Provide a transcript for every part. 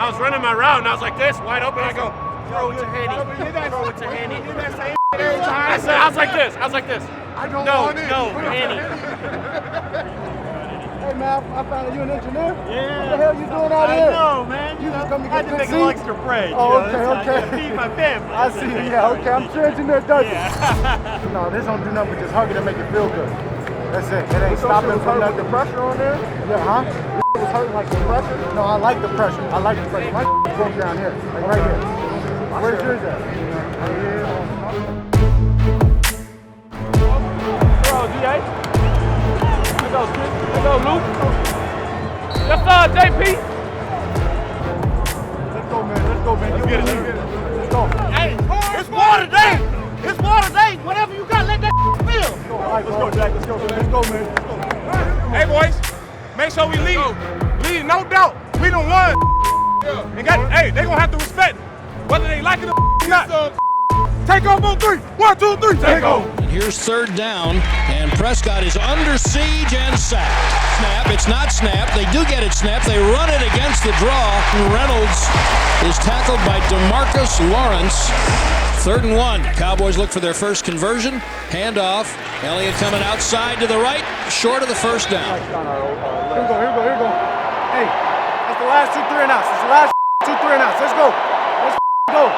I was running my route and I was like this, wide open. I go, throw it to Henny. Throw it to Henny. I was like this. I was like this. I don't want it. No, Henny. Hey man, I found out you an engineer. Yeah. What the hell you doing out here? I know, man. You just come to I had get to good make a little seats? extra break. Oh, you know, okay. to feed my family. I see. Yeah, okay. I'm sure engineer does it. Yeah. No, this don't do nothing but just hug it and make it feel good. That's it. It ain't stopping from nothing. The pressure on there? Yeah, huh? It was hurting like the pressure? No, I like the pressure. I like the pressure. My broke down here, like right here. Where's yours at? Right here. DA. Let's go, Chris. Let's go, Luke. Let's JP. Let's go, man. Let's go, man. Let's get it. Let's go. Hey, it's water day. It's water day. Whatever you got, let that feel. All right, let's go, Jack. Let's go, man. Let's go, man. Let's go. Hey, boys, make sure we lead. Lead, no doubt. We done won. And hey, they gonna have to respect it, whether they like it or not. Take off on 3. 1, 2, 3. Take off. And here's third down, and Prescott is under siege and sacked. Snap, it's not snapped. They do get it snapped. They run it against the draw. Reynolds is tackled by DeMarcus Lawrence. 3rd and 1. Cowboys look for their first conversion. Handoff. Elliott coming outside to the right, short of the first down. Here we go. Hey, that's the last 2 3 and outs. That's the last 2 3 and outs. Let's go. Let's go.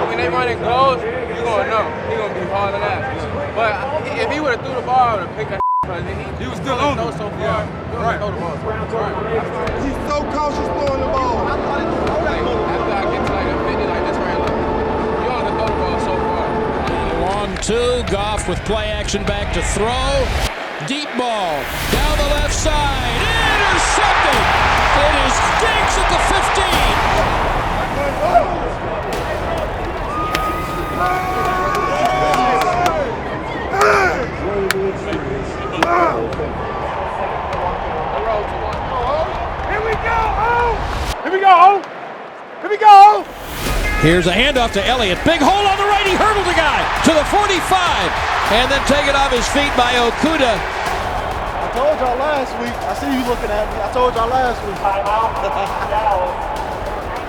When they run it close, you're going to know. He's going to be hard on that. But if he would have threw the ball, I would have picked that because he was still on it. So far. Right. Throw the ball. He's so cautious throwing the ball. After I get to like a 50 like this right now, you only can throw the ball so far. Long 2, Goff with play action back to throw. Deep ball down the left side. Intercepted. It is Diggs at the 15. Here we go. Here's a handoff to Elliott. Big hole on the right. He hurdled the guy to the 45. And then taken off his feet by Okuda. I told y'all last week. I see you looking at me. I told y'all last week.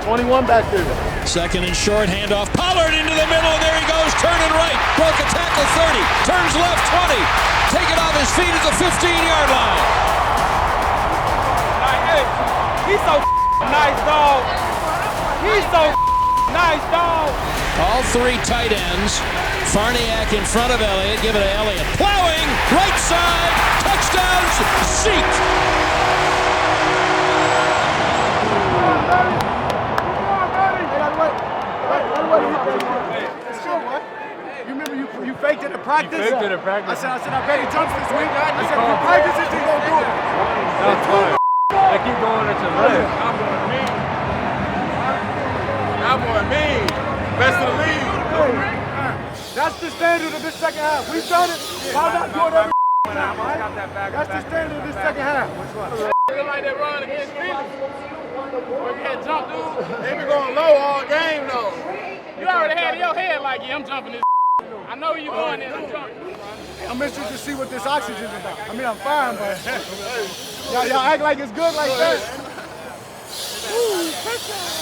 21 back there. 2nd and short, handoff. Pollard into the middle, and there he goes, turning right. Broke a tackle 30, turns left 20. Taken off his feet at the 15-yard line. Hey, he's so nice, dog. He's so nice, dog. All 3 tight ends. Farniak in front of Elliott. Give it to Elliott. Plowing, right side, touchdowns, Zeke. You remember you faked it in practice? You faked it in practice. I said, I bet he jumps this week. I said, if you practice it, he's going to do it. That's fine. They keep going at your left. Cowboy mean. Best of the league. That's the standard of this second half. We've done it. Why not do it every time, right? That's the standard of this second half. Looking like they run against Philly. When we had jump, dude, they been going low all game, though. You already had in your head like, yeah, I'm jumping this. I know you going there. I'm jumping. I'm interested to see what this oxygen is about. I mean, I'm fine, but y'all act like it's good like that. Ooh, pressure.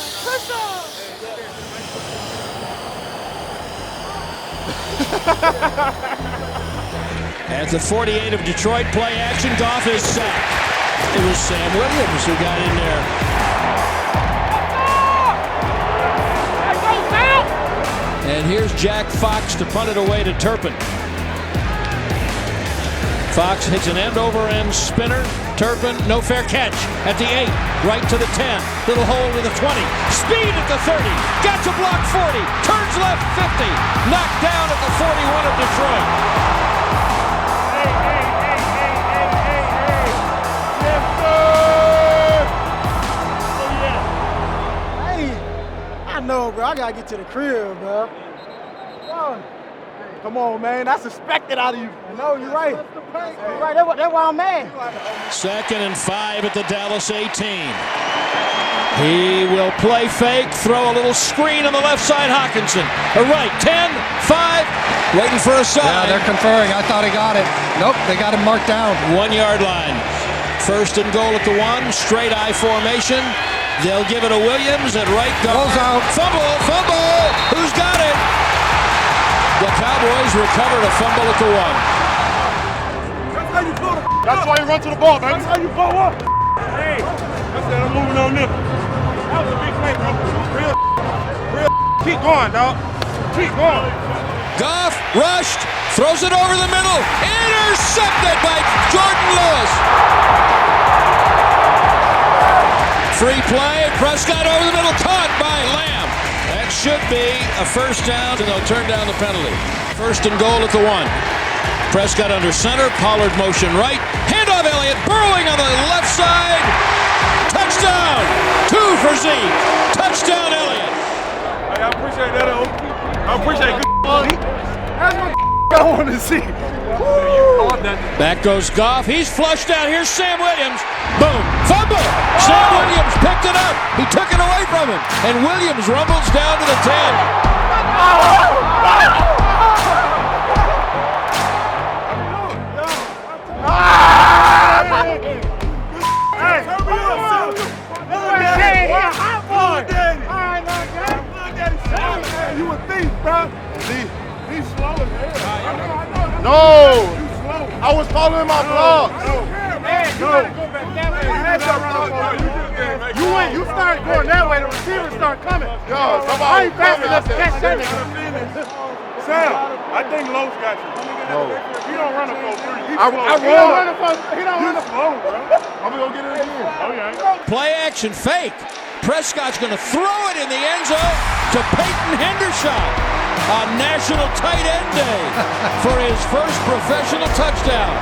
At the 48 of Detroit, play action, Goff is sacked. It was Sam Williams who got in there. And here's Jack Fox to punt it away to Turpin. Fox hits an end-over-end spinner. Turpin, no fair catch at the 8, right to the 10. Little hole to the 20. Speed at the 30. Got to block 40. Turns left 50. Knocked down at the 41 of Detroit. I know, bro. I gotta get to the crib, bro. Come on, man. That's expected out of you. I know, you're right. You're right. That's why I'm mad. 2nd and 5 at the Dallas 18. He will play fake, throw a little screen on the left side, Hawkinson. A right, 10, 5, waiting for a side. Yeah, they're conferring. I thought he got it. Nope, they got him marked down. 1 yard line. 1st and goal at the 1, straight I formation. They'll give it to Williams at right guard. Goes out. Fumble. Who's got it? The Cowboys recovered a fumble at the 1. That's why you run to the ball, baby. That's how you blow up. Hey, I said I'm moving on this. That was a big play, bro. Real. Keep going, dog. Keep going. Goff rushed, throws it over the middle, intercepted by Jordan Lewis. Free play, Prescott over the middle, caught by Lamb. That should be a first down, and they'll turn down the penalty. First and goal at the 1. Prescott under center, Pollard motion right, handoff Elliott, burrowing on the left side. Touchdown! 2 for Zeke. Touchdown Elliott. Hey, I appreciate that. I appreciate good. That's what I want to see. Back goes Goff. He's flushed out. Here's Sam Williams. Boom. Fumble. Sam Williams picked it up. He took it away from him. And Williams rumbles down to the 10. You a thief, bro. He's slow as hell. No, I was following my blocks. You started going that way, the receivers start coming. Yo, I ain't fast enough to catch that nigga. Sam, I think Lowe's got you. No. He don't run a 4-3. He don't run a slow, bro. I'm gonna go get it again. Oh, yeah. Play action fake. Prescott's going to throw it in the end zone to Peyton Hendershot on National Tight End Day for his first professional touchdown.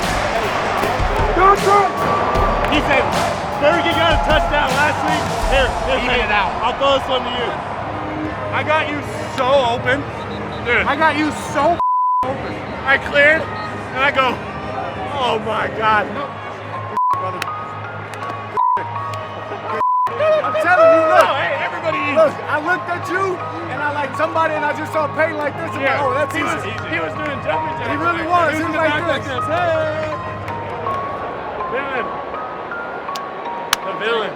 He said, Berge got a touchdown last week. Here, He made it out. I'll throw this one to you. I got you so open. Dude, I got you so open. I cleared, and I go, oh my God. I'm telling you, look. Hey, everybody eats. Look, I looked at you, and I like somebody, and I just saw Peyton like this. And Yeah, like, oh, that's he easy. was doing jumping jacks. He really was. He was like this. Hey. The villain.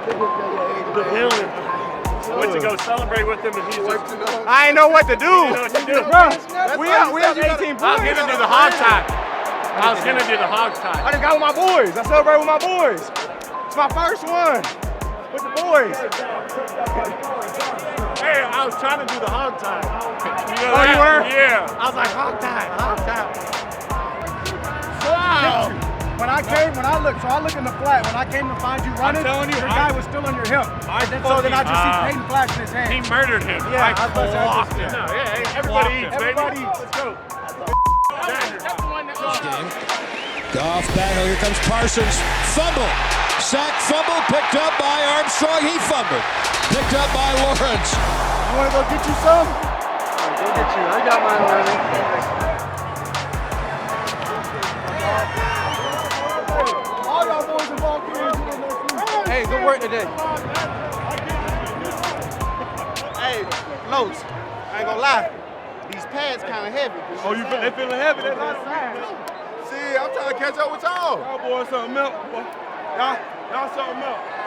Went to go celebrate with him, and he's just, I ain't know what to do. you know what to do. We have 18 points. I was gonna do the hog tie. I was gonna do the hog tie. I just got with my boys. I celebrate with my boys. It's my first one with the boys. Hey, I was trying to do the hog tie. You know Oh, you were? Yeah. I was like, hog tie. Wow. When I look in the flat. When I came to find you running, telling you, your guy was still on your hip. So then I just see Peyton flashing his hand. He murdered him. Yeah, I I thought that was blocked him. just- No, yeah, everybody eats, baby. Everybody eats. Let's go. Game. Goff battle. Here comes Parsons. Fumble. Sack fumble picked up by Armstrong. He fumbled. Picked up by Lawrence. You want to go get you some? Go get you. I got mine already. All y'all boys involved here. Hey, good work today. Hey, Los, I ain't gonna lie. These pads kind of heavy. Oh, they feeling heavy? That's not See, I'm trying to catch up with y'all. Y'all boys something else. Y'all something else.